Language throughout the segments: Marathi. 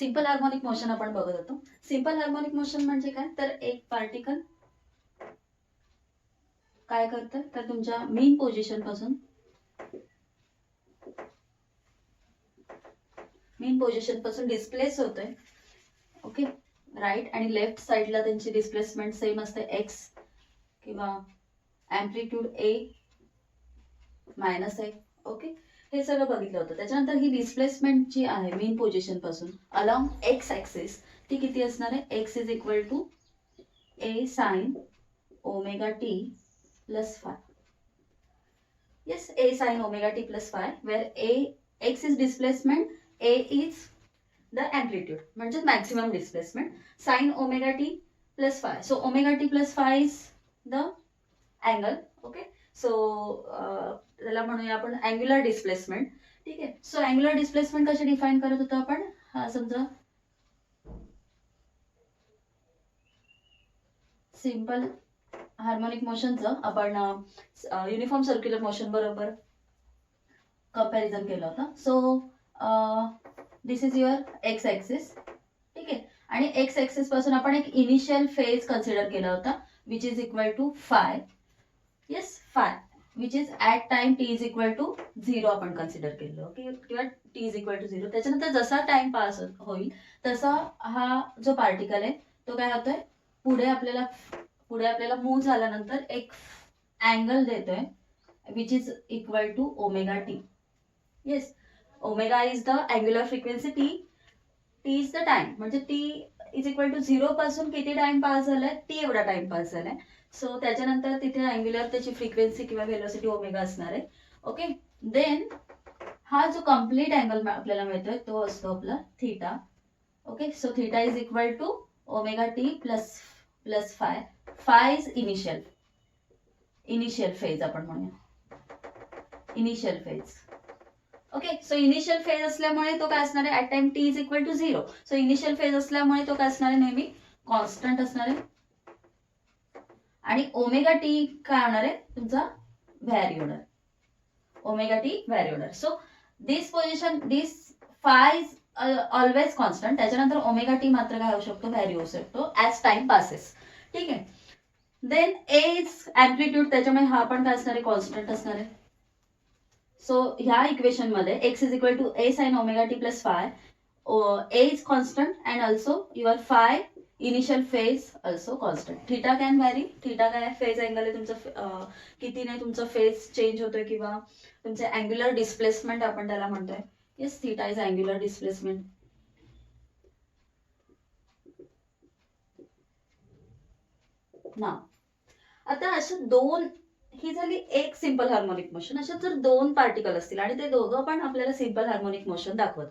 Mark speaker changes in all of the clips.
Speaker 1: सिंपल हार्मोनिक मोशन आपण बघत होतो. सिंपल हार्मोनिक मोशन म्हणजे काय, तर एक पार्टिकल काय करतं, तर तुमच्या मेन पोझिशन पासून डिस्प्लेस होतोय. ओके, राईट आणि लेफ्ट साईडला त्यांची डिस्प्लेसमेंट सेम असते एक्स किंवा amplitude A minus A. Okay, हे सगळं बघितलं होतं. त्याच्यानंतर ही डिस्प्लेसमेंट जी आहे मेन पोझिशन पासून अलॉंग एक्स ऍक्सिस ती किती असणार आहे, X is equal to A sine omega T plus phi. Yes, A sine omega T plus phi, where X is displacement, A is the amplitude म्हणजे maximum displacement, sign omega T plus five. So omega T plus five is the angle. Okay, so त्याला म्हणूया आपण अँग्युलर डिस्प्लेसमेंट. ठीक आहे, सो अँग्युलर डिस्प्लेसमेंट कशी डिफाईन करत होतो आपण, समजा सिंपल हार्मोनिक मोशनचं आपण युनिफॉर्म सर्क्युलर मोशन बरोबर कंपॅरिझन केलं होतं. So this is your x axis. ठीक आहे, आणि एक्स ऍक्सिस पासून आपण एक इनिशियल फेज कन्सिडर केला होता which is equal to phi. Yes, phi which is at time T is equal to 0 आपण कन्सिडर केलं. ओके, किंवा टी इज इक्वल टू 0. त्याच्यानंतर जसा टाइम पास होईल तसा हा जो पार्टिकल आहे तो काय होतोय, पुढे आपल्याला मूव्ह झाल्यानंतर एक अँगल देतोय which is equal to omega T. Yes, omega is the angular frequency, T is the time, म्हणजे टी इज इक्वल टू 0 पासून किती टाइम पास झालाय, टी एवढा टाइम पास झालाय. सो त्याच्यानंतर तिथे अँग्युलर त्याची फ्रिक्वेन्सी किंवा व्हेलोसिटी ओमेगा असणार आहे. ओके, देन हा जो कम्प्लीट अँगल आपल्याला मिळतोय तो असतो आपला theta. Okay, so theta is equal to omega T plus phi. Phi is initial phase आपण म्हणूया, initial phase. Okay, so initial phase असल्यामुळे तो काय असणार आहे, at time T is equal to 0. So initial phase असल्यामुळे तो काय असणार आहे, नेहमी कॉन्स्टंट असणार आहे. आणि ओमेगा टी काय होणार आहे, तुमचा व्हॅरी होणार, ओमेगा टी व्हॅरी होणार. So this five is always constant. त्याच्यानंतर ओमेगा टी मात्र काय होऊ शकतो, व्हॅरी होऊ शकतो ऍज टाइम पासेस. ठीक आहे, देन ए इज अँप्लिट्यूड, त्याच्यामुळे हा पण काय असणार आहे, कॉन्स्टंट असणार आहे. सो ह्या इक्वेशन मध्ये X is equal to A sine omega T plus phi, A is constant and also your phi initial phase also constant. Theta can vary, theta काय फेज अँगल आहे तुमचं, कितीने तुमचा फेज चेंज होतोय किंवा तुमचे अँग्युलर डिस्प्लेसमेंट आपण त्याला म्हणतोय. Yes, theta is angular displacement. ना आता अशा दोन, ही झाली एक सिंपल हार्मोनिक मोशन. अशा जर दोन पार्टिकल असतील आणि ते दोघं पण आपल्याला सिंपल हार्मोनिक मोशन दाखवत.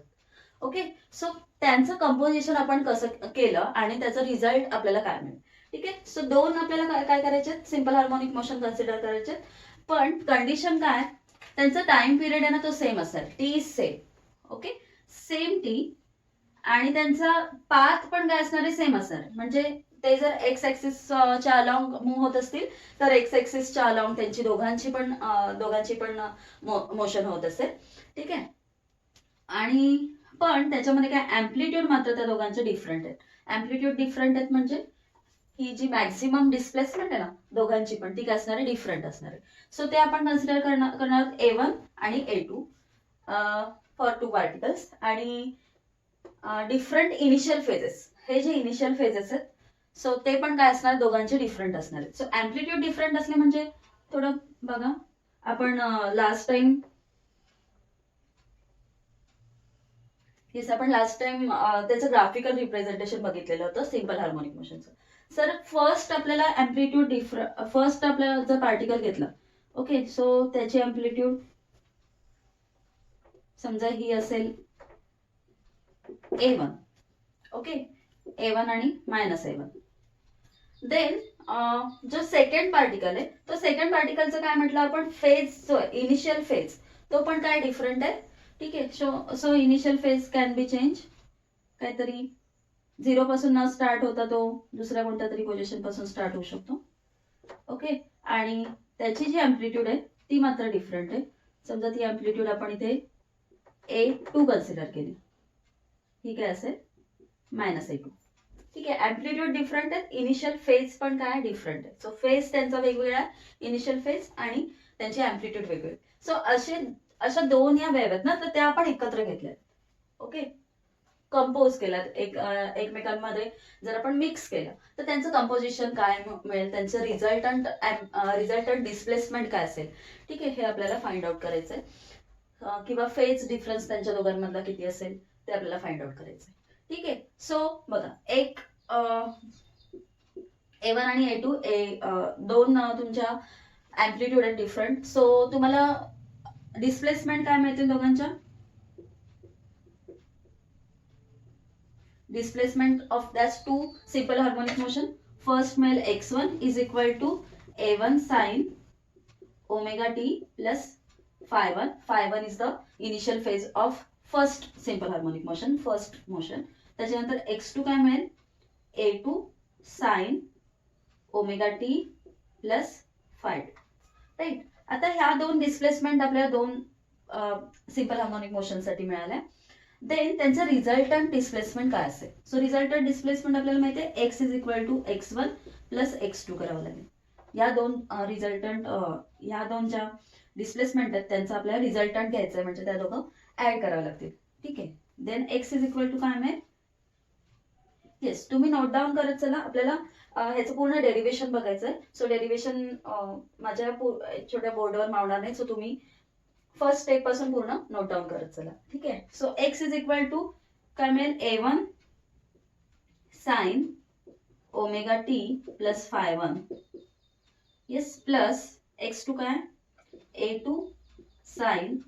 Speaker 1: ओके, सो त्यांचं कंपोजिशन आपण कसं केलं आणि त्याचा रिझल्ट आपल्याला काय मिळेल. ठीक आहे, सो दोन आपल्याला काय करायचे, सिंपल हार्मोनिक मोशन कन्सिडर करायचे, पण कंडिशन काय, त्यांचा टाइम पिरियड आहे ना तो सेम असेल, T is same. Okay, same T, आणि त्यांचा पाथ पण काय असणार आहे, सेम असणार. म्हणजे ते जर एक्स ऍक्सिसच्या अलॉंग मूव्ह होत असतील तर एक्स ऍक्सिसच्या अलॉंग त्यांची दोघांची पण मोशन होत असेल. ठीक आहे, आणि पण त्याच्यामध्ये काय अँप्लिट्यूड मात्र त्या दोघांचे डिफरंट आहेत. अँप्लिट्यूड डिफरंट आहेत म्हणजे ही जी मॅक्सिमम डिस्प्लेसमेंट आहे ना दोघांची पण ती काय असणार आहे, डिफरंट असणार आहे. सो ते आपण कन्सिडर करणार A1 आणि A2 फॉर टू पार्टिकल्स. आणि डिफरंट इनिशियल फेजेस, हे जे इनिशियल फेजेस आहेत सो ते पण काय असणार, दोघांचे डिफरंट असणार आहेत. सो अँप्लिट्यूड डिफरंट असले म्हणजे थोडं बघा, आपण लास्ट टाइम त्याचं ग्राफिकल रिप्रेझेंटेशन बघितलेलं होतं सिंपल हार्मोनिक मोशनचं. सर फर्स्ट आपल्याला फर्स्ट आपल्याला जर पार्टिकल घेतला, ओके, सो त्याची अँप्लिट्यूड समजा ही असेल A1. ओके, A1 आणि मायनस A1. देन जो सेकंड पार्टिकल आहे तो सेकंड पार्टिकलचं काय म्हटलं आपण, फेज जो इनिशियल फेज तो पण काय डिफरंट आहे. ठीक आहे, so initial phase can be change, काहीतरी 0 पासून न स्टार्ट होता तो दुसऱ्या कोणत्या तरी पोझिशन पासून स्टार्ट होऊ शकतो. ओके, आणि त्याची जी अँप्लिट्यूड आहे ती मात्र डिफरंट आहे. समजा ती अँप्लिट्यूड आपण इथे A2 कन्सिडर केली, ही काय असेल मायनस A2. ठीक आहे. ऍम्प्लिट्यूड डिफरंट आहेत, इनिशियल फेज पण काय डिफरंट आहे. सो फेज त्यांचा वेगवेगळा आहे, इनिशियल फेज आणि त्यांची ऍम्प्लिट्यूड वेगवेगळी. सो अशा दोन या वेव्ह आहेत ना, तर त्या आपण एकत्र घेतल्यात. ओके, कंपोज केल्यात एकमेकांमध्ये. जर आपण मिक्स केलं तर त्यांचं कंपोजिशन काय मिळेल, त्यांचं रिझल्टंट डिस्प्लेसमेंट काय असेल. ठीक आहे, हे आपल्याला फाइंड आउट करायचं आहे. किंवा फेज डिफरन्स त्यांच्या दोघांमधला किती असेल ते आपल्याला फाइंड आउट करायचं आहे. ठीक आहे. सो बघा, एक A1 आणि A2 दोन तुमच्या ऍम्प्लिट्यूड आहेत डिफरंट. सो तुम्हाला डिस्प्लेसमेंट काय मिळतील दोघांच्या. Displacement of that's two simple harmonic motion. First मिळेल x1 is equal to a1 sin omega t plus phi1. Phi1 is the initial phase of first simple harmonic motion, first motion. त्याच्यानंतर x2 काय मिळेल a2 sin omega t plus phi2. Right. आता ह्या दोन डिस्प्लेसमेंट आपल्याला दोन सिंपल हार्मोनिक मोशन साठी मिळाल्या. देन त्यांचं रिझल्टंट डिस्प्लेसमेंट काय असेल. सो रिझल्टंट डिस्प्लेसमेंट आपल्याला माहिती आहे X is equal to x1 plus x2 करावं लागेल. या दोन रिझल्टंट या दोन ज्या डिस्प्लेसमेंट आहेत त्यांचा आपल्याला रिझल्टंट घ्यायचं आहे, म्हणजे त्या दोघं ऍड करावं लागतील. ठीक आहे. Then X is equal to काय मिळेल. येस, तुम्ही नोट डाऊन करत चला. आपल्याला ह्याचं पूर्ण डेरिव्हेशन बघायचं आहे. सो डेरिव्हेशन माझ्या छोट्या बोर्डवर मावणार नाही. सो तुम्ही फर्स्ट स्टेप पासून पूर्ण नोट डाऊन करत चला. ठीक आहे. So X is equal to काय मिळेल a1 sine omega T plus phi1. Yes, plus x2 काय a2 sine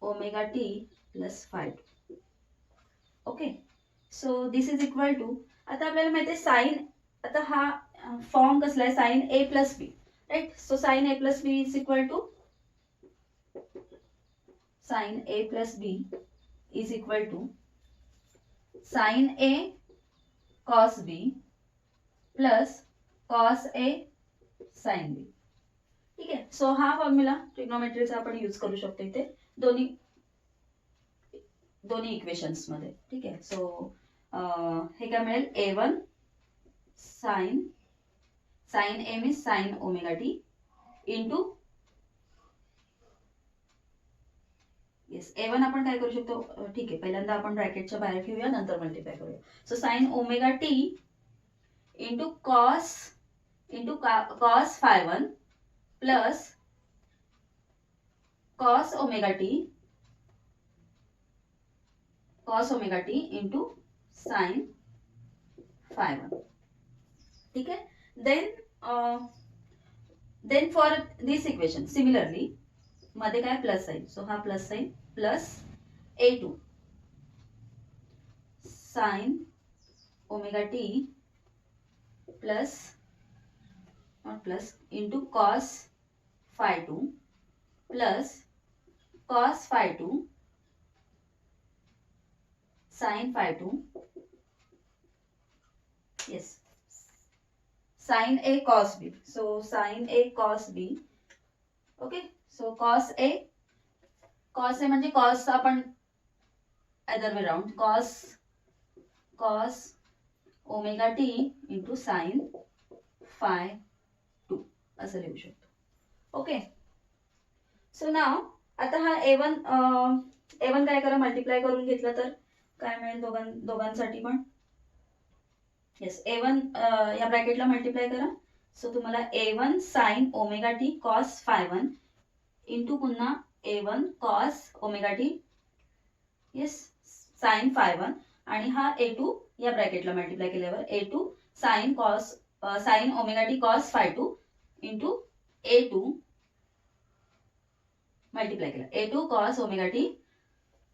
Speaker 1: omega T plus phi2. Okay. So this is equal to, आता आपल्याला माहिती आहे साइन, आता हा फॉर्म कसला आहे sine a plus B. Right. So sine a plus B is equal to sin a plus b is equal to sin a cos b plus cos a sin b. ठीक आहे. सो हा फॉर्म्युला ट्रिग्नोमेट्रीचा आपण यूज करू शकतो इथे दोन्ही इक्वेशन्स मध्ये. ठीक आहे. सो हे काय मिळेल a1 sin a means sin omega T into yes a1 आपण काय करू शकतो. ठीक आहे, पहिल्यांदा आपण ब्रॅकेटच्या बाहेर ठेवूया, नंतर मल्टिप्लाय करूया. So sine omega T into cos phi1 plus cos omega T into sine phi1. ठीक आहे. Then for this equation similarly मध्ये काय प्लस साइन. सो हा plus sine plus a2 sine omega T plus not plus into cos phi2 plus cos phi2 sine phi2. Yes, sine a cos b. So sine a cos b. Okay. So cos A म्हणजे कॉस आपण other way round cos omega T into sine phi2 असं लिहू शकतो. ओके. सो नाव आता हा a1 काय करा मल्टिप्लाय करून घेतलं तर काय मिळेल दोघांसाठी पण. येस, a1 या ब्रॅकेटला मल्टिप्लाय करा. सो तुम्हाला a1 sine omega T cos phi1 into पुन्हा a1 cos omega T yes sine phi1 आणि हा a2 या ब्रॅकेटला मल्टिप्लाय केल्यावर a2 sine omega T cos phi2 into a2 multiply केला a2 cos omega T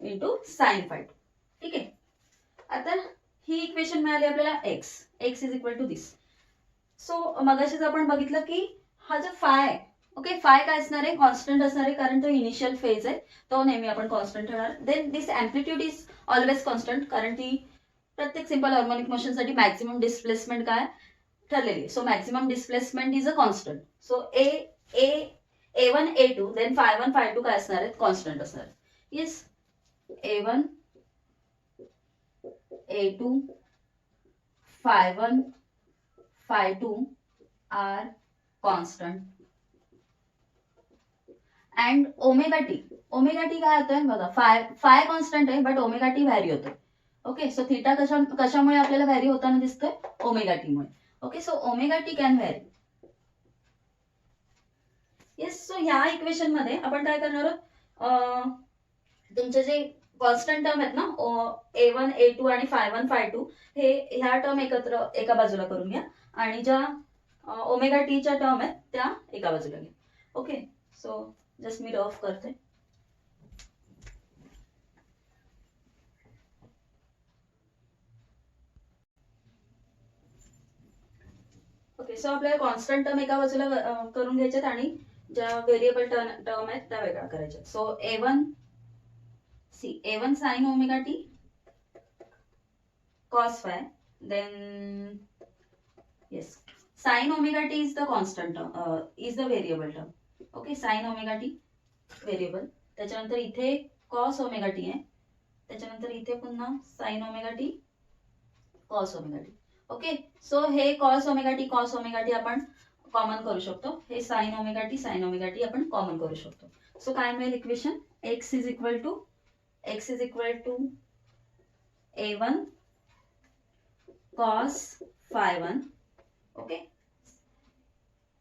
Speaker 1: into sine phi2. ठीक आहे. आता ही इक्वेशन मिळाली आपल्याला x is equal to this. So मगाशीच आपण बघितलं की हा जो फाय ओके फाय काय असणार आहे कॉन्स्टंट असणार आहे, कारण तो इनिशियल फेज आहे तो नेहमी आपण कॉन्स्टंट ठेवणार. Then this amplitude is always constant, कारण ती प्रत्येक सिंपल हार्मोनिक मोशन साठी मॅक्सिमम डिस्प्लेसमेंट काय ठरलेली. So maximum displacement is a constant. So a1 a2 then phi1 phi2 काय असणार आहेत कॉन्स्टंट असणार. Yes, a1 a2 phi1 phi2 are constant and omega t काय होतोय बघा, फाय कॉन्स्टंट आहे बट ओमेगा टी व्हॅरी होतोय. ओके, सो थिटा कशामुळे आपल्याला व्हॅरी होताना दिसतोय, ओमेगा टी मुळे. Okay, so omega T can vary. Yes, so ह्या इक्वेशन मध्ये आपण काय करणार आहोत, तुमचे जे कॉन्स्टंट टर्म आहेत ना, A1 A2 आणि phi1 phi2 हे ह्या टर्म एकत्र एका बाजूला करून घ्या आणि ज्या ओमेगा टीच्या टर्म आहेत त्या एका बाजूला घ्या. ओके, सो जस्ट मी रफ करते. ओके, सो आपल्याला कॉन्स्टंट टर्म एका बाजूला करून घ्यायच्यात आणि ज्या व्हेरिएबल टर्म आहेत त्या वेगळ्या करायच्या. So A1 sin omega t cos phi, then yes, sin omega t is the constant term, is the variable term. Okay, sin omega t variable, त्याच्यानंतर इथे cos omega t आहे, त्याच्यानंतर इथे पुन्हा sin omega t cos omega t. Okay, so हे cos omega t आपण कॉमन करू शकतो, हे sin omega t आपण कॉमन करू शकतो. सो काय मिळेल equation, x is equal to A1 cos phi1, okay,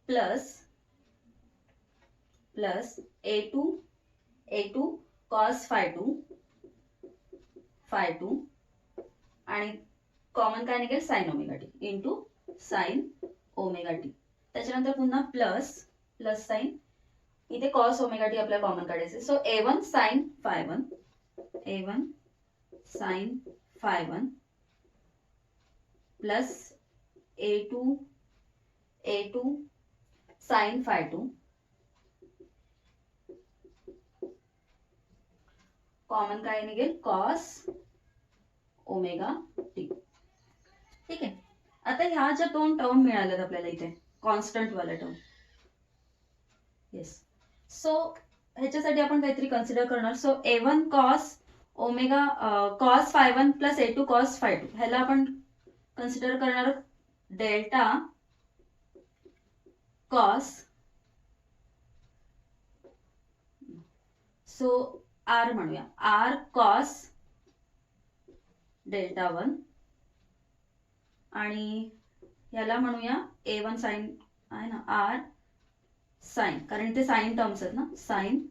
Speaker 1: plus A2 cos phi2 आणि कॉमन काय निघेल, sine omega T into sine omega T. त्याच्यानंतर पुन्हा प्लस साइन, इथे cos ओमेगा टी आपल्याला कॉमन काढायचे. So A1 sin phi1 plus A2 sin phi2, common काय निघेल, cos ओमेगा टी. ठीक आहे, आता ह्या ज्या दोन टर्म मिळाल्यात आपल्याला इथे कॉन्स्टंट वाले टर्म. येस, सो ह्याच्यासाठी आपण काहीतरी कन्सिडर करणार. So A1 cos phi1 plus A2 cos phi2, ह्याला आपण कन्सिडर करणार डेल्टा cos, सो R म्हणूया, R cos डेल्टा 1 आणि याला म्हणूया A1 साइन आहे ना, R साइन, कारण इथे साइन टर्म्स आहेत ना, sine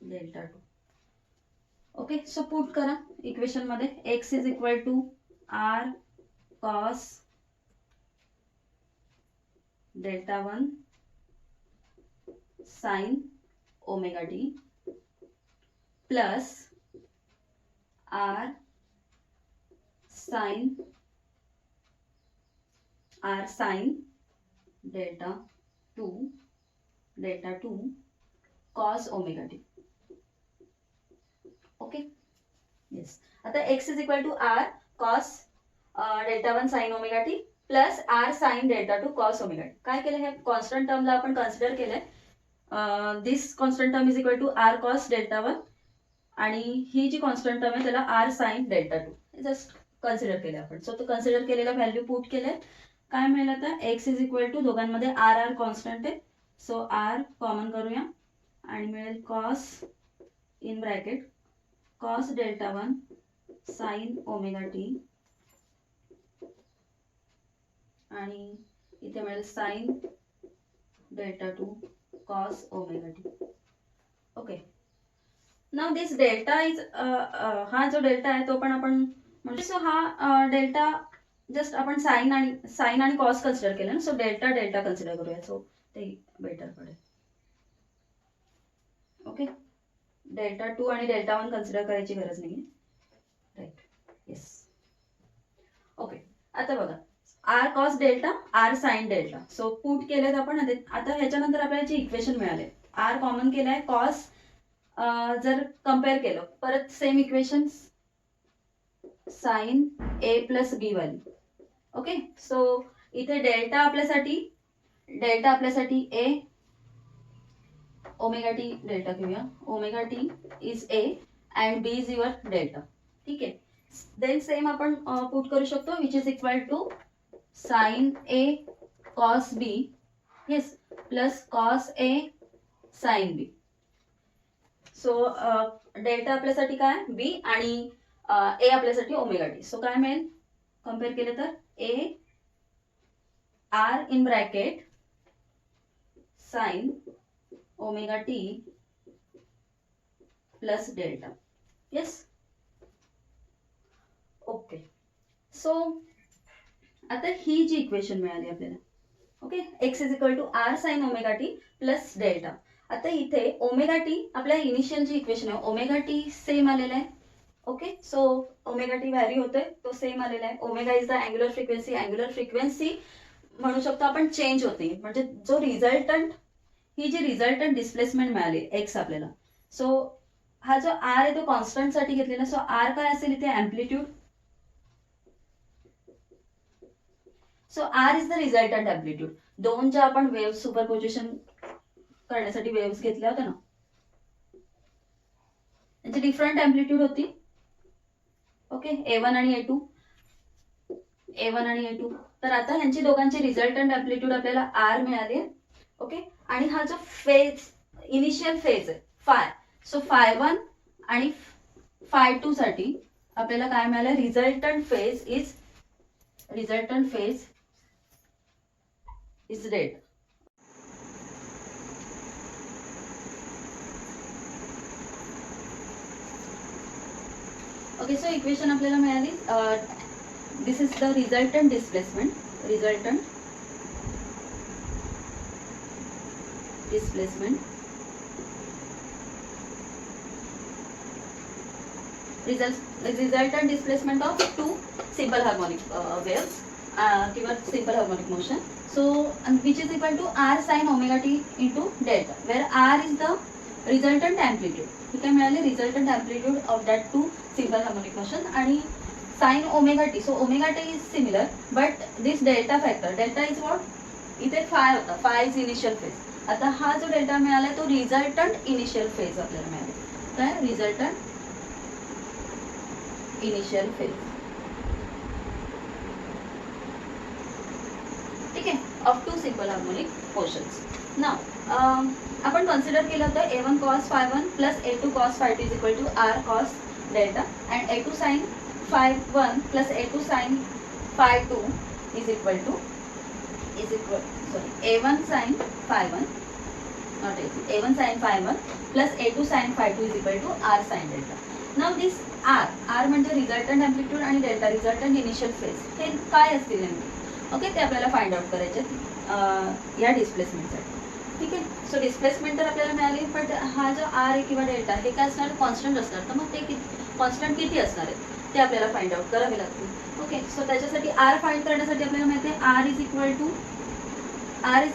Speaker 1: delta 2. Okay, so put करा इक्वेशन मध्ये, x is equal to R cos delta 1 sine omega T plus R sine delta 2 cos omega T. Okay, yes, आता x is equal to R cos delta 1 sine omega T plus R sine delta 2 cos omega T. काय केलं, हे कॉन्स्टंट टर्मला आपण कन्सिडर केलंय. This constant term is equal to R cos delta 1 आणि ही जी कॉन्स्टंट टर्म आहे त्याला R sine delta 2 just consider केले आपण. सो तो कन्सिडर केलेला व्हॅल्यू पुट केलंय. काय मिळेल आता, x इज इक्वल टू, दोघांमध्ये R कॉन्स्टंट आहे, सो R कॉमन करूया आणि मिळेल cos in bracket cos delta 1 sine omega T आणि इथे मिळेल sign delta 2 cos omega T. Okay, now this delta is, हा जो डेल्टा आहे तो पण आपण म्हणजे, सो हा डेल्टा जस्ट आपण साइन आणि कॉस कन्सिडर केलं ना, सो डेल्टा कन्सिडर करूया, सो ते बेटर पडेल. ओके, डेल्टा 2 आणि डेल्टा 1 कन्सिडर करायची गरज नाही, राईट. येस, ओके, आता बघा R cos delta R sine delta, so put केलेत आपण. आता ह्याच्यानंतर आपल्याला जे इक्वेशन मिळाले, R कॉमन केलाय, कॉस जर कम्पेअर केलं परत same equation sine A plus B वाली. ओके, सो इथे डेल्टा आपल्यासाठी A, ओमेगा टी डेल्टा घेऊया, omega T is A and B is your delta. ठीक आहे, देन सेम आपण पुट करू शकतो which is equal to sine A cos B yes plus cos A sine B. So delta आपल्यासाठी काय बी आणि ए आपल्यासाठी ओमेगा टी. सो काय मिळेल कम्पेअर केलं तर A R in bracket sine omega T plus delta. Yes okay. So आता ही जी इक्वेशन मिळाली आपल्याला okay X is equal to R sine omega T plus delta. आता इथे ओमेगा टी आपल्या इनिशियल जी इक्वेशन आहे ओमेगा टी सेम आलेला आहे ओके. सो ओमेगा टी व्हॅरी होते तो सेम आलेला आहे. Omega is the angular frequency. Angular frequency म्हणू शकतो आपण चेंज होते म्हणजे जो रिझल्टंट ही जी रिझल्टंट डिस्प्लेसमेंट मिळाली एक्स आपल्याला. सो हा जो आर आहे तो कॉन्स्टंट साठी घेतलेला. सो आर काय असेल इथे amplitude. So R is the resultant amplitude. दोन ज्या आपण वेव्ह सुपरपोजिशन करण्यासाठी वेव्स घेतल्या होत्या ना त्यांची डिफरंट अँप्लिट्यूड होती ओके A1 आणि A2 A1 आणि A2. तर आता ह्यांची दोघांची रिझल्टंट अँप्लिट्यूड आपल्याला आर मिळाली आहे ओके. आणि हा जो फेज इनिशियल फेज आहे फाय. सो फाय1 आणि फाय2 साठी आपल्याला काय मिळालं resultant phase is that. Okay. So equation आपल्याला मिळाली this is the resultant displacement. Resultant displacement of two simple harmonic waves किंवा simple harmonic motion. So which is equal to R sine omega T into delta where R is the resultant amplitude. ठीक आहे मिळाले resultant amplitude of that two simple harmonic motion आणि sign omega T. So omega T is similar but this delta factor delta is what इथे फाय होता. Five is initial phase. आता हा जो डेल्टा मिळाला तो रिझल्टंट इनिशियल फेज आपल्याला मिळाला. काय रिझल्टंट इनिशियल फेज. ठीक आहे of two simple harmonic motions. Now आपण कन्सिडर केलं होतं A1 cos phi1 plus A2 cos phi2 is equal to R cos delta and A2 sin phi1 plus A2 sin phi2 is equal to A1 sin phi1 not A1 sin phi1 plus A2 sin phi2 is equal to R sin delta. Now this R म्हणजे रिझल्टंट अँप्लिट्यूड आणि डेल्टा रिझल्टंट इनिशियल फेज हे काय असतील नेमके ओके ते आपल्याला फाइंड आउट करायचे या डिस्प्लेसमेंटसाठी. ठीक आहे. सो डिस्प्लेसमेंट तर आपल्याला मिळाली बट हा जो आर आहे किंवा डेल्टा हे काय असणार कॉन्स्टंट असणार. तर मग ते कॉन्स्टंट किती असणार आहे ते आपल्याला फाइंड आउट करावे लागतील ओके. सो त्याच्यासाठी आर फाइंड करण्यासाठी आपल्याला माहिती आहे आर इज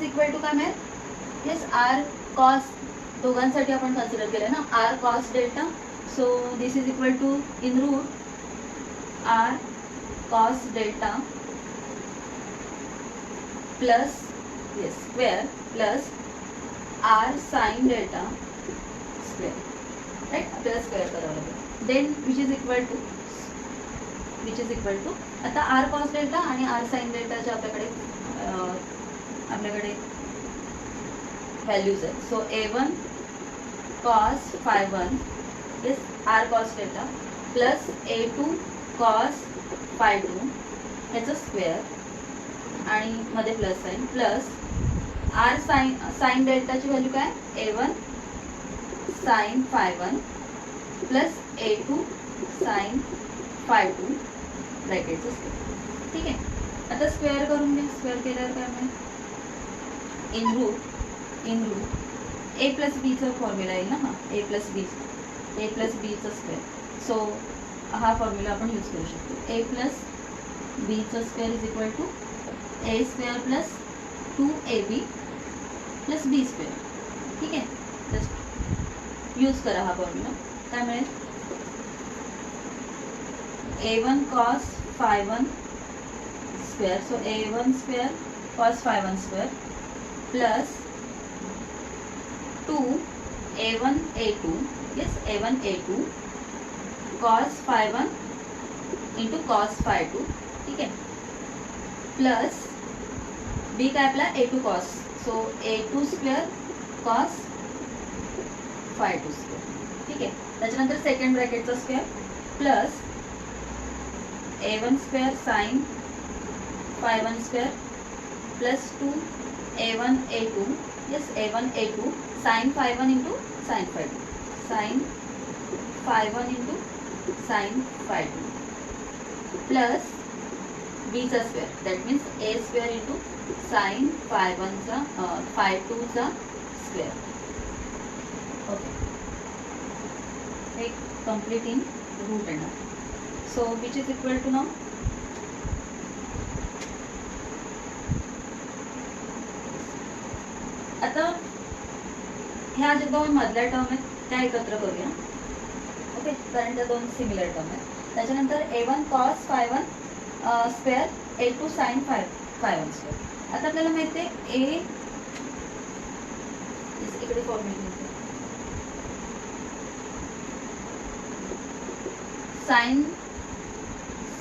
Speaker 1: इक्वल टू काय मिळेल येस आर कॉस दोघांसाठी आपण कन्सिडर केलं ना R cos delta. So this is equal to in root R cos delta plus square plus R sine delta square. Right आपल्याला स्क्वेअर करावं लागेल. Then which is equal to आता आर कॉस डेल्टा आणि आर साइन डेल्टाच्या आपल्याकडे व्हॅल्यूज आहेत. So A1 cos phi1 yes R cos delta plus A2 cos phi2 ह्याचं स्क्वेअर आणि मध्ये plus sine plus R sine डेल्टाची व्हॅल्यू काय A1 sign phi1 plus A2 sine phi2 ब्रॅकेटचं स्क्वेअर. ठीक आहे. आता स्क्वेअर करून घ्या. स्क्वेअर केल्यावर काय मिळेल इन रूट A प्लस बीचा फॉर्म्युला येईल ना हा A प्लस बीचा स्क्वेअर. सो हा फॉर्म्युला आपण यूज करू शकतो. A प्लस बीचा square is equal to A square plus 2AB plus B square. ठीक आहे. जस्ट यूज करा हा फॉर्म्युला. काय मिळेल A1 cos phi1 square. So A1 square cos phi1 square plus 2 A1 A2 yes A1 A2 cos phi1 into cos phi two, ठीक आहे, प्लस बी काय आपला A2 cos, so A2 square cos phi two square, ठीक आहे. त्याच्यानंतर सेकंड ब्रॅकेटचा square plus A1 square sine phi one square plus 2 A1 A2, yes A1 A2 sine phi one into sine phi two, sine phi one into sine phi two plus बीचा square, that means A square into sine phi वनचा फाय टूचा स्क्वेअर. ओके, हे कम्प्लीट इन रूट येणार. So which is equal to now आता ह्या ज्या दोन मधल्या टर्म आहेत त्या एकत्र करूया. ओके, कारण त्या दोन सिमिलर टर्म आहेत. त्याच्यानंतर A1 cos phi one square A2 sine phi one square. आता आपल्याला माहिती आहे इकडे formula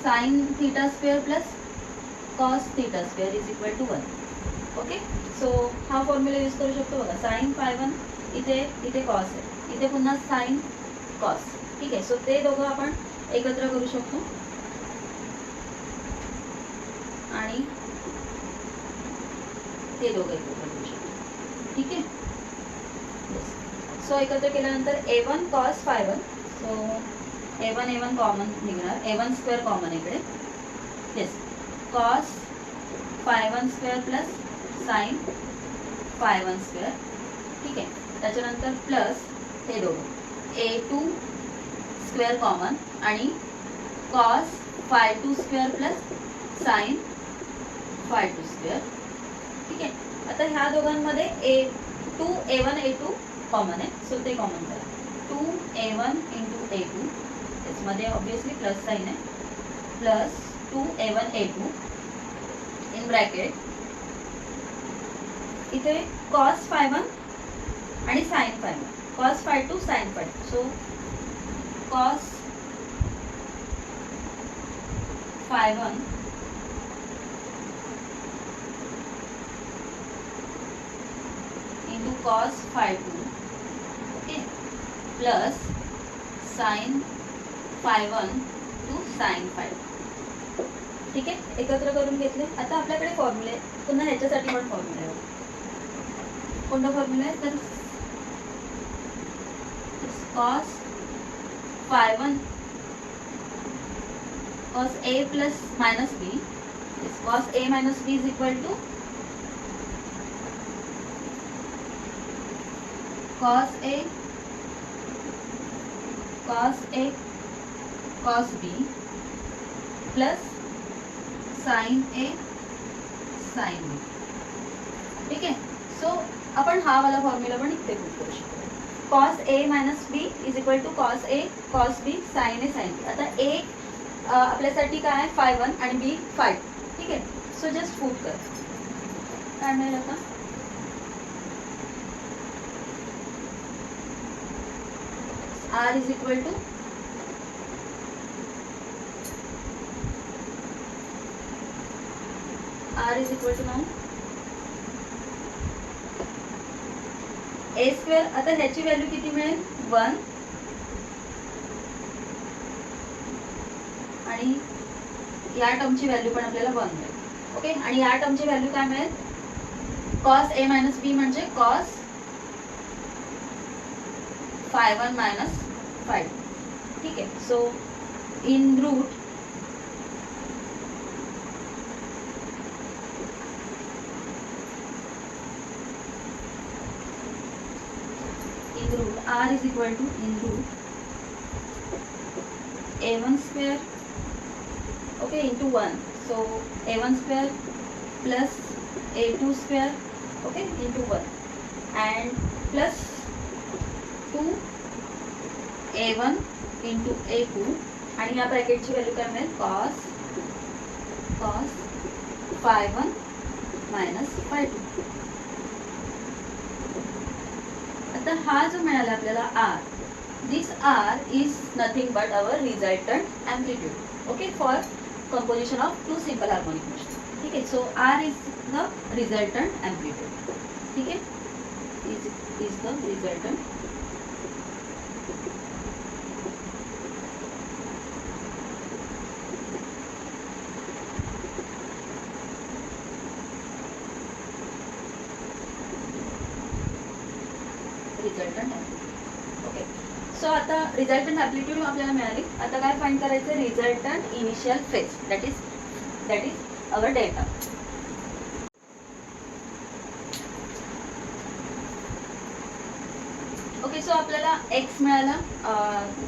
Speaker 1: sine theta square plus cos theta square is equal to 1. Okay, so हा फॉर्म्युला यूज करू शकतो बघा. साइन फाय वन इथे कॉस आहे, इथे पुन्हा साइन कॉस, ठीक आहे. सो ते दोघं आपण एकत्र करू शकतो आणि ते दोघं एकत्र करू शकतो, ठीक आहे. सो एकत्र केल्यानंतर A1 cos phi one, so A1 common निघणार, A1 स्क्वेअर कॉमन इकडे, yes, cos phi one square plus sine phi one square, ठीक आहे. त्याच्यानंतर प्लस हे दोघं A2 स्क्वेअर कॉमन आणि cos phi two square plus sine phi two square, ठीक आहे. आता ह्या दोघांमध्ये A1 A2 कॉमन आहे, सो ते कॉमन करा. 2A1 इंटू A2, त्याच्यामध्ये ऑब्विसली प्लस साइन आहे, plus 2A1 A2 in bracket इथे कॉस फाय वन आणि sine phi one, cos phi two sine phi two, so cos phi one into cos phi two, okay, plus sine phi one two sine phi, ठीक आहे. एकत्र करून घेतले. आता आपल्याकडे फॉर्म्युले पुन्हा ह्याच्यासाठी पण फॉर्म्युला आहे. कोणता फॉर्म्युला आहे तर cos phi one cos A plus minus B, cos A minus B is equal to cos A cos B plus sine A sine B, ठीक आहे. सो आपण हा वाला फॉर्म्युला पण इथे प्रूव्ह करू शकतो. Cos A minus B is equal to cos A cos B sine A sine B. आता A आपल्यासाठी काय आहे फाय वन आणि B फाय, ठीक आहे. सो जस्ट पुट कर, काय मिळेल आता R is equal to now A square. आता ह्याची व्हॅल्यू किती मिळेल 1 आणि या टर्मची व्हॅल्यू पण आपल्याला 1 मिळेल, ओके. आणि या टर्मची व्हॅल्यू काय मिळेल कॉस A मायनस बी म्हणजे cos phi one minus phi two, ठीक आहे. So in root R is equal to in root A1 square, okay, into 1. So A1 square plus A2 square, okay, into 1 and plus 2A1 into A2 आणि या ब्रॅकेटची व्हॅल्यू काय मिळेल cos phi one minus phi two. आता हा जो मिळाला आपल्याला R, This R is nothing but our resultant amplitude. Okay, for composition of two simple harmonic motion. Okay, so R is the resultant amplitude. Okay, is the resultant. Resultant amplitude. Okay. So आता रिझल्टंट ॲम्प्लिट्यूड आपल्याला मिळाली. आता काय फाइंड करायचं, resultant initial phase, that is our data. Okay, so आपल्याला एक्स मिळाला,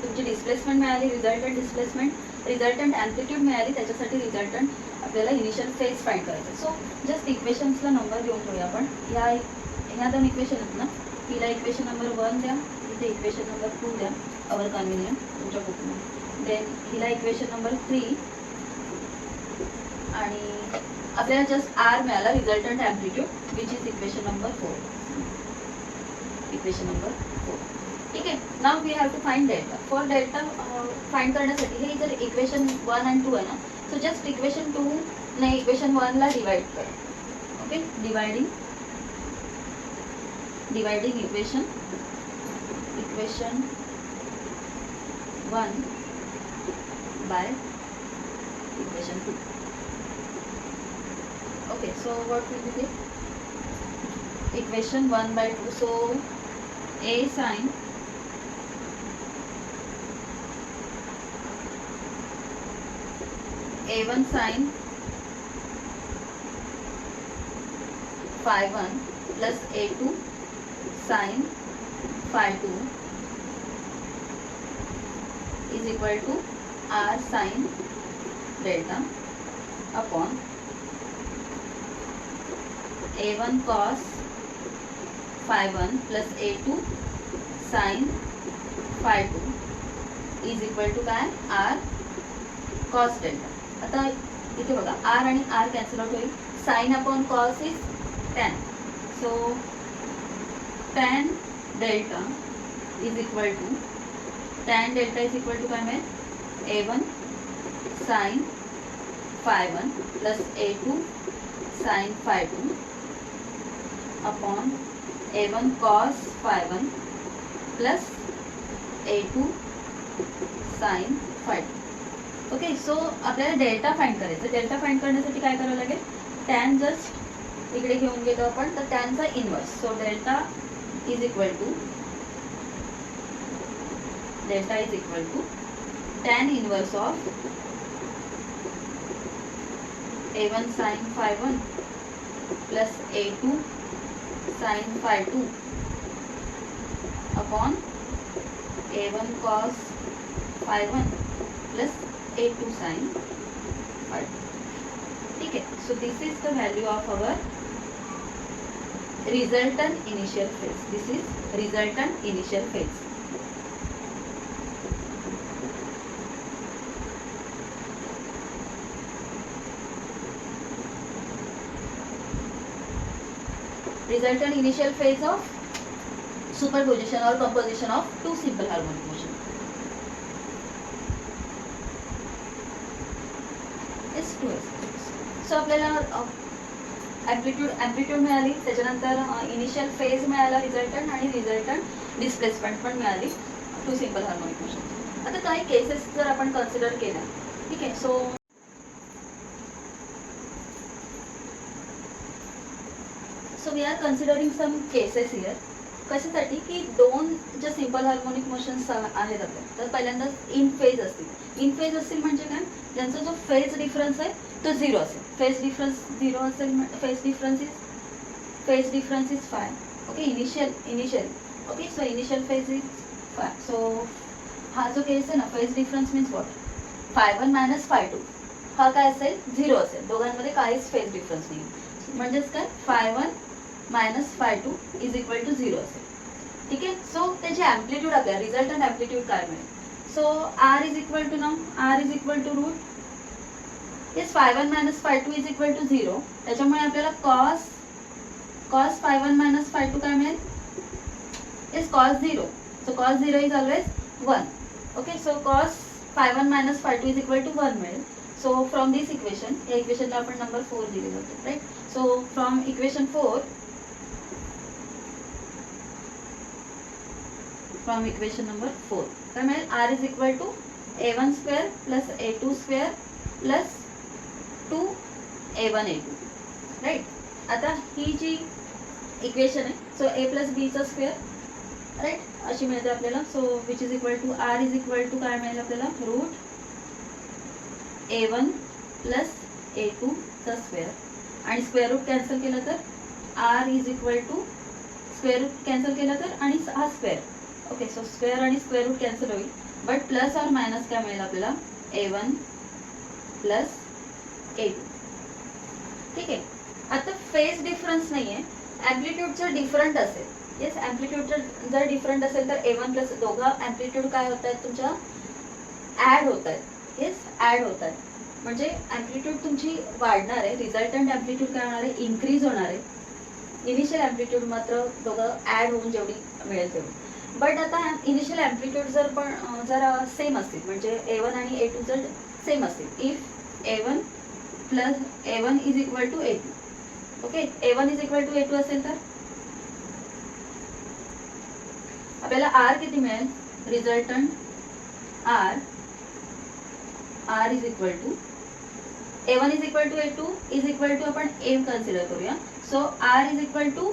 Speaker 1: तुमची डिस्प्लेसमेंट मिळाली, रिझल्टंट डिस्प्लेसमेंट, रिझल्टंट ॲम्प्लिट्यूड मिळाली, त्याच्यासाठी रिझल्टंट आपल्याला इनिशियल फेज फाइंड करायचं. सो जस्ट इक्वेशन्सला नंबर देऊन ठेवूया आपण. ह्या दोन इक्वेशन आहेत ना, हिला इक्वेशन नंबर 1 द्या, इक्वेशन नंबर 2 द्या, अवर कन्व्हिनियंट तुमच्या बुकमध्ये. देन हिला इक्वेशन नंबर 3 आणि आपल्याला जस्ट आर मिळाला, resultant amplitude, which is equation number 4. Equation number 4. ठीक आहे. Now we have to find delta. For delta find करण्यासाठी हे जर इक्वेशन 1 आणि 2 आहे ना, सो जस्ट इक्वेशन 2 ने इक्वेशन 1 ला डिवाइड करा. Okay, dividing equation 1 by equation 2. Okay, so what will be the equation 1 by 2? So a sin a1 sin phi 1 plus a2 sin phi 2 is equal to r sin delta upon a1 cos phi 1 plus a2 sin phi 2 is equal to काय, r cos delta. आता इथे बघा, r आणि r कॅन्सल आउट होईल. sin upon cos is tan. So tan delta is equal to tan delta is equal to काय मिळेल, a1 sin phi 1 plus a2 sin phi 2 upon a1 cos phi 1 plus a2 sin phi 2. Okay, so आपल्याला डेल्टा फाइंड करायचं. डेल्टा फाइंड करण्यासाठी काय करावं लागेल, टॅन जस्ट इकडे घेऊन गेलो आपण, तर टॅनचा inverse. So delta is equal to tan inverse of a1 sin phi 1 plus a2 sin phi 2 upon a1 cos phi 1 plus a2 sin phi 2. ठीक है. So this is the value of our resultant initial phase. This is resultant initial phase. Resultant initial phase of superposition or composition of two simple harmonic motion. Is 2s. So आपल्याला ॲम्प्लिट्यूड मिळाली, त्याच्यानंतर इनिशियल फेज मिळाला रिझल्टंट, आणि रिझल्टंट डिस्प्लेसमेंट पण मिळाली टू सिम्पल हार्मोनिक मोशन. आता काही केसेस जर आपण कन्सिडर केल्या, ठीक आहे. So we are considering some cases here. कशासाठी की दोन ज्या सिम्पल हार्मोनिक मोशन्स आहेत आपल्या, तर पहिल्यांदा इन फेज असतील म्हणजे काय, ज्यांचा जो फेज डिफरन्स आहे तो 0 असेल. फेज डिफरन्स 0 असेल, phase difference is five. Okay, initial okay, so initial phase is five. So हा जो केस आहे ना, phase difference means what, phi 1 minus phi 2, हा काय असेल, 0 असेल. दोघांमध्ये काहीच फेज डिफरन्स नाही, म्हणजेच काय, phi 1 minus phi 2 is equal to 0 असेल. ठीक आहे. सो त्याची ॲम्प्लिट्यूड आपल्याला रिझल्टंट ॲम्प्लिट्यूड काय मिळेल. So R is equal to root is phi 1 minus phi 2 is equal to 0. त्याच्यामुळे आपल्याला cos phi 1 मायनस phi 2 काय मिळेल, is cos 0. So cos 0 is always 1. Okay, so cos phi1 minus phi2 is equal to 1 मिळेल. So from this equation, या इक्वेशनला आपण नंबर 4 दिलेला होता, right. So from equation 4, from equation number 4 काय मिळेल, r is equal to a1 square plus a2 square plus 2a1 a2, right. आता ही जी इक्वेशन आहे, सो a प्लस b चा स्क्वेअर, राईट, अशी मिळते आपल्याला. So which is equal to r is equal to काय मिळेल आपल्याला, रूट a1 प्लस a2 चा स्क्वेअर, आणि स्क्वेअर रूट कॅन्सल केलं तर r is equal to square root cancel केलं तर आणि हा स्क्वेअर. ओके, सो स्क्वेअर आणि स्क्वेअर रूट कॅन्सल होईल, बट प्लस और मायनस काय मिळेल आपल्याला, a1 प्लस a2. ठीक आहे. आता फेज डिफरन्स नाही आहे, ॲम्प्लिट्यूड जर डिफरंट असेल, येस, ॲम्प्लिट्यूड जर डिफरंट असेल तर a1 प्लस दोघं ॲम्प्लिट्यूड काय होत आहेत तुमच्या, ॲड होत आहेत. येस, ॲड होत आहेत, म्हणजे ॲम्प्लिट्यूड तुमची वाढणार आहे, रिझल्टंट ॲम्प्लिट्यूड काय होणार आहे, इन्क्रीज होणार आहे. इनिशियल ॲम्प्लिट्यूड मात्र दोघं ॲड होऊन जेवढी मिळेल तेवढी. बट आता इनिशियल ॲम्प्लिट्यूड जर सेम असतील, म्हणजे a1 आणि a2 जर सेम असतील, if a1 plus a1 is equal to a2, okay, a1 is equal to a2 असेल तर आपल्याला r किती मिळेल, resultant r is equal to a1 is equal to a2 is equal to आपण a कन्सिडर करूया. So r is equal to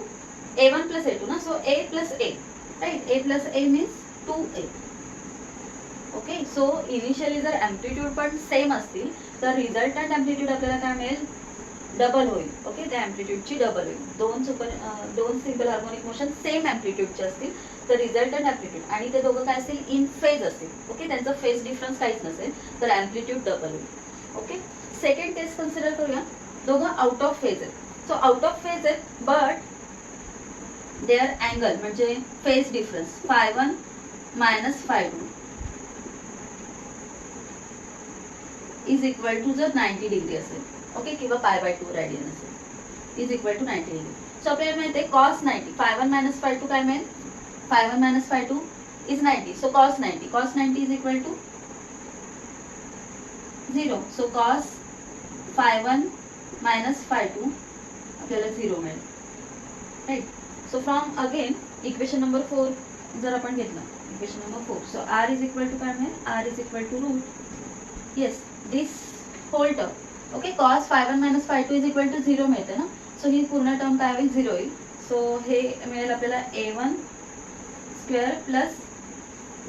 Speaker 1: a1 plus a2 ना, so a plus a, right, a plus a means 2a. Okay, so initially जर ॲम्प्लिट्यूड पण सेम असतील तर रिझल्टंट ॲम्प्लिट्यूड आपल्याला काय मिळेल, डबल होईल. ओके, त्या ॲम्प्लिट्यूडची डबल होईल. दोन सिम्पल हार्मोनिक मोशन सेम ॲम्प्लिट्यूडचे असतील तर रिझल्टंट ॲम्प्लिट्यूड आणि ते दोघं काय असतील, इन फेज असतील. ओके, त्यांचं फेज डिफरन्स काहीच नसेल तर ॲम्प्लिट्यूड डबल होईल. ओके, सेकंड केस कन्सिडर करूया, दोघं आउट ऑफ फेज आहेत. सो आउट ऑफ फेज आहेत बट देअर अँगल म्हणजे phase difference phi1 minus phi2 is equal to जर 90 डिग्री असेल, ओके, किंवा π/2 रेडियन असेल, is equal to 90 degree. So आपल्याला माहिती आहे cos 90, phi1 मायनस phi2 काय मिळेल, phi1 minus phi2 is 90. So cos 90 is equal to 0. So cos phi1 minus phi2 आपल्याला 0 मिळेल, right. So from again equation number 4 जर आपण घेतलं, equation number 4, so r is equal to काय मिळेल, r is equal to root, yes, this whole term. Okay, cos phi1 minus phi2 is equal to 0 मिळते ना, सो ही पूर्ण टर्म काय होईल, 0 होईल. सो हे मिळेल आपल्याला a1 square plus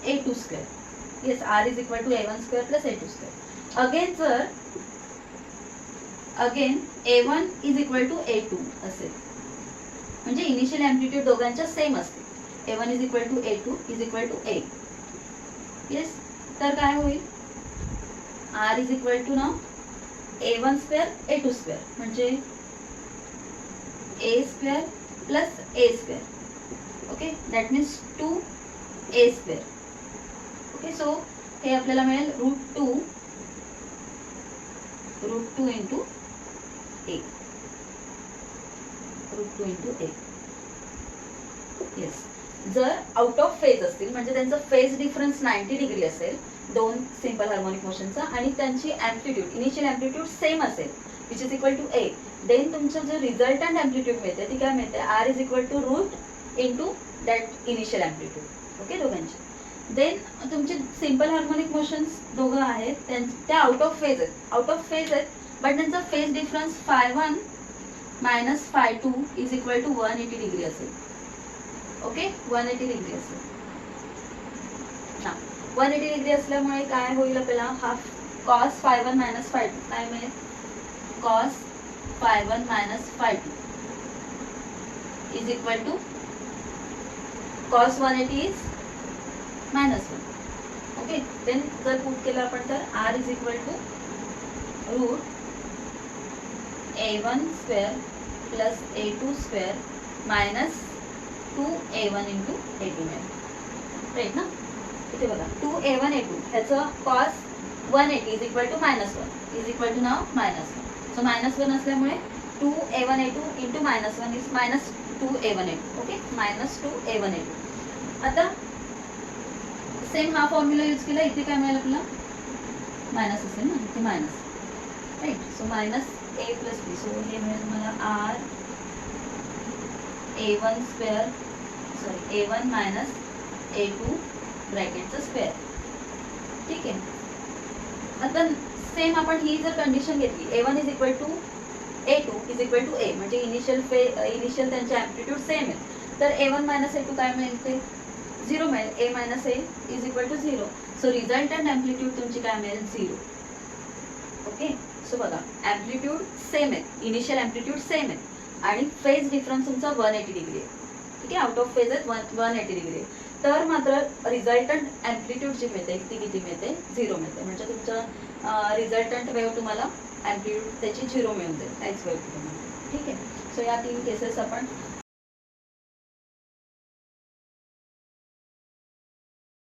Speaker 1: a2 square. Yes, r is equal to a1 square plus a2 square. Again a1 is equal to a2 असेल, म्हणजे इनिशियल ॲम्प्लिट्यूड दोघांच्या सेम असतील. a1 is equal to a2 is equal to a. Yes, तर काय होईल, r इज इक्वल टू ना a1 स्क्वेअर a2 स्क्वेअर, म्हणजे a square plus a square. Okay, that means 2a square. Okay, so हे आपल्याला मिळेल route 2 into a, root 2 into a. Yes, जर आउट ऑफ फेज असतील म्हणजे त्यांचं फेज डिफरन्स 90 डिग्री असेल दोन सिंपल हार्मोनिक मोशनचा आणि त्यांची ॲम्प्लिट्यूड इनिशियल ॲम्प्लिट्यूड सेम असेल which is equal to a, then तुमचं जे रिझल्टंट ॲम्प्लिट्यूड मिळते ती काय मिळते, r is equal to root into that initial amplitude. Okay, दोघांची. देन तुमचे सिंपल हार्मोनिक मोशन्स दोघं आहेत त्या आउट ऑफ फेज आहेत बट त्यांचा phase difference phi1 minus phi2 is equal to 180 degree असेल. ओके, 180 डिग्री असेल. 180 डिग्री असल्यामुळे काय होईल आपल्याला, हा cos phi1 मायनस phi2 काय मिळेल, cos phi1 minus phi2 is equal to cos 180 is minus 1. Okay, then जर पुट केलं आपण तर r is equal to root a1 square plus a2 square minus 2a1 into a2 मिळेल, राईट ना. इथे बघा 2a1 a2 ह्याचं cos 180 is equal to minus 1 is equal to now minus 1. So minus 1 असल्यामुळे 2a1 a2 into minus 1 is minus 2a1 a2. Okay, minus 2a1 a2. आता सेम हा फॉर्म्युला यूज केला, इथे काय मिळेल आपल्याला मायनस असेल ना, इथे minus right. So minus A plus B. So हे मिळेल तुम्हाला R A1 square sorry A1 minus A2 ब्रॅकेटचं स्क्वेअर. ठीक आहे. आता सेम आपण ही जर कंडिशन घेतली A1 is equal to A2 is equal to A, म्हणजे इनिशियल त्यांचे ॲम्प्लिट्यूड सेम आहे, तर A1 मायनस A2 काय मिळेल ते 0 मिळेल. A मायनस A is equal to 0. So resultant amplitude तुमची काय मिळेल 0. ओके. सो बघा ॲम्प्लिट्यूड सेम आहे, इनिशियल ॲम्प्लिट्यूड सेम आहे आणि फेज डिफरन्स तुमचा 180 डिग्री आहे. ठीक आहे. आउट ऑफ फेज आहेत 180 डिग्री. तर मात्र रिझल्टंट ॲम्प्लिट्यूड जी मिळते ती किती मिळते 0 मिळते. म्हणजे तुमचं रिझल्टंट वेव्ह तुम्हाला ॲम्प्लिट्यूड त्याची 0 मिळून जाईल, काहीच वेव्ह तुम्हाला. ठीक आहे. सो या 3 केसेस आपण